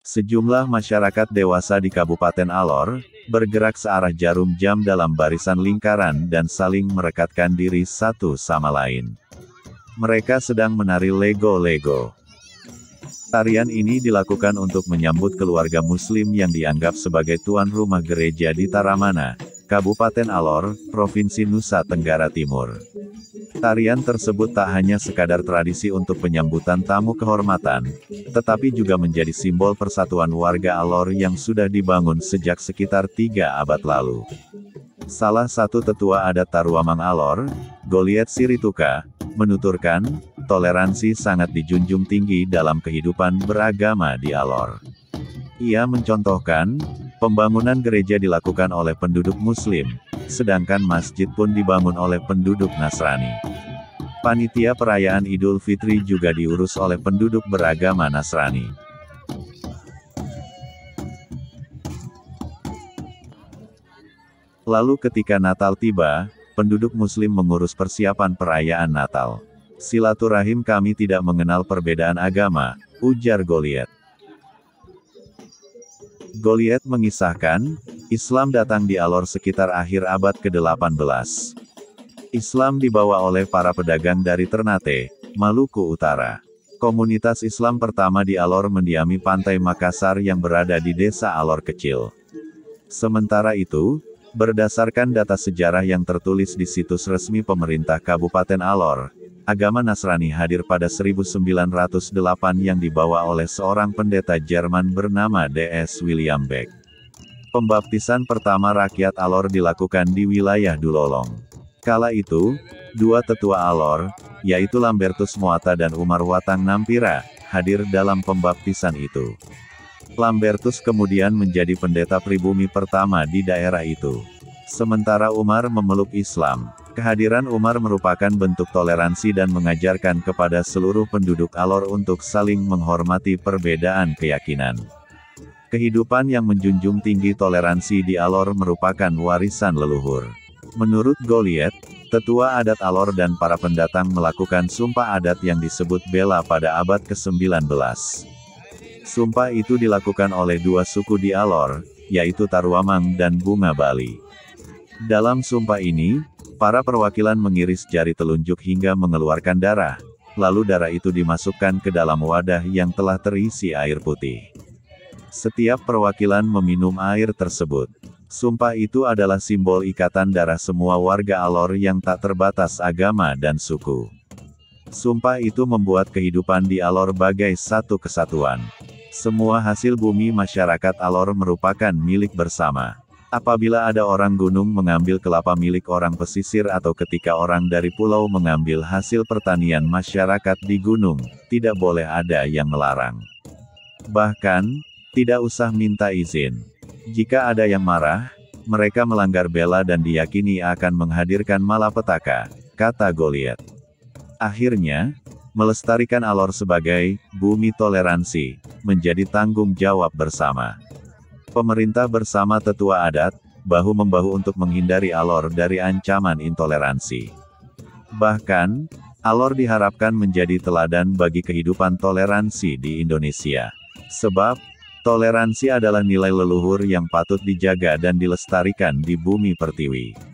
Sejumlah masyarakat dewasa di Kabupaten Alor, bergerak searah jarum jam dalam barisan lingkaran dan saling merekatkan diri satu sama lain. Mereka sedang menari lego-lego. Tarian ini dilakukan untuk menyambut keluarga muslim yang dianggap sebagai tuan rumah gereja di Taramana, Kabupaten Alor, Provinsi Nusa Tenggara Timur. Tarian tersebut tak hanya sekadar tradisi untuk penyambutan tamu kehormatan, tetapi juga menjadi simbol persatuan warga Alor yang sudah dibangun sejak sekitar 3 abad lalu. Salah satu tetua adat Taruamang Alor, Goliet Sirituka, menuturkan, toleransi sangat dijunjung tinggi dalam kehidupan beragama di Alor. Ia mencontohkan, pembangunan gereja dilakukan oleh penduduk Muslim, sedangkan masjid pun dibangun oleh penduduk Nasrani. Panitia perayaan Idul Fitri juga diurus oleh penduduk beragama Nasrani. Lalu ketika Natal tiba, penduduk Muslim mengurus persiapan perayaan Natal. Silaturahim kami tidak mengenal perbedaan agama, ujar Goliet. Goliet mengisahkan, Islam datang di Alor sekitar akhir abad ke-18. Islam dibawa oleh para pedagang dari Ternate, Maluku Utara. Komunitas Islam pertama di Alor mendiami pantai Makassar yang berada di desa Alor kecil. Sementara itu, berdasarkan data sejarah yang tertulis di situs resmi pemerintah Kabupaten Alor, agama Nasrani hadir pada 1908 yang dibawa oleh seorang pendeta Jerman bernama D.S. William Beck. Pembaptisan pertama rakyat Alor dilakukan di wilayah Dulolong. Kala itu, dua tetua Alor, yaitu Lambertus Moata dan Umar Watang Nampira, hadir dalam pembaptisan itu. Lambertus kemudian menjadi pendeta pribumi pertama di daerah itu. Sementara Umar memeluk Islam, kehadiran Umar merupakan bentuk toleransi dan mengajarkan kepada seluruh penduduk Alor untuk saling menghormati perbedaan keyakinan. Kehidupan yang menjunjung tinggi toleransi di Alor merupakan warisan leluhur. Menurut Goliet, tetua adat Alor dan para pendatang melakukan sumpah adat yang disebut Bela pada abad ke-19. Sumpah itu dilakukan oleh dua suku di Alor, yaitu Taruamang dan Bunga Bali. Dalam sumpah ini, para perwakilan mengiris jari telunjuk hingga mengeluarkan darah, lalu darah itu dimasukkan ke dalam wadah yang telah terisi air putih. Setiap perwakilan meminum air tersebut. Sumpah itu adalah simbol ikatan darah semua warga Alor yang tak terbatas agama dan suku. Sumpah itu membuat kehidupan di Alor bagai satu kesatuan. Semua hasil bumi masyarakat Alor merupakan milik bersama. Apabila ada orang gunung mengambil kelapa milik orang pesisir atau ketika orang dari pulau mengambil hasil pertanian masyarakat di gunung, tidak boleh ada yang melarang. Bahkan, tidak usah minta izin. Jika ada yang marah, mereka melanggar bela dan diyakini akan menghadirkan malapetaka, kata Goliet. Akhirnya, melestarikan Alor sebagai bumi toleransi menjadi tanggung jawab bersama. Pemerintah bersama tetua adat, bahu-membahu untuk menghindari Alor dari ancaman intoleransi. Bahkan, Alor diharapkan menjadi teladan bagi kehidupan toleransi di Indonesia. Sebab, toleransi adalah nilai leluhur yang patut dijaga dan dilestarikan di bumi pertiwi.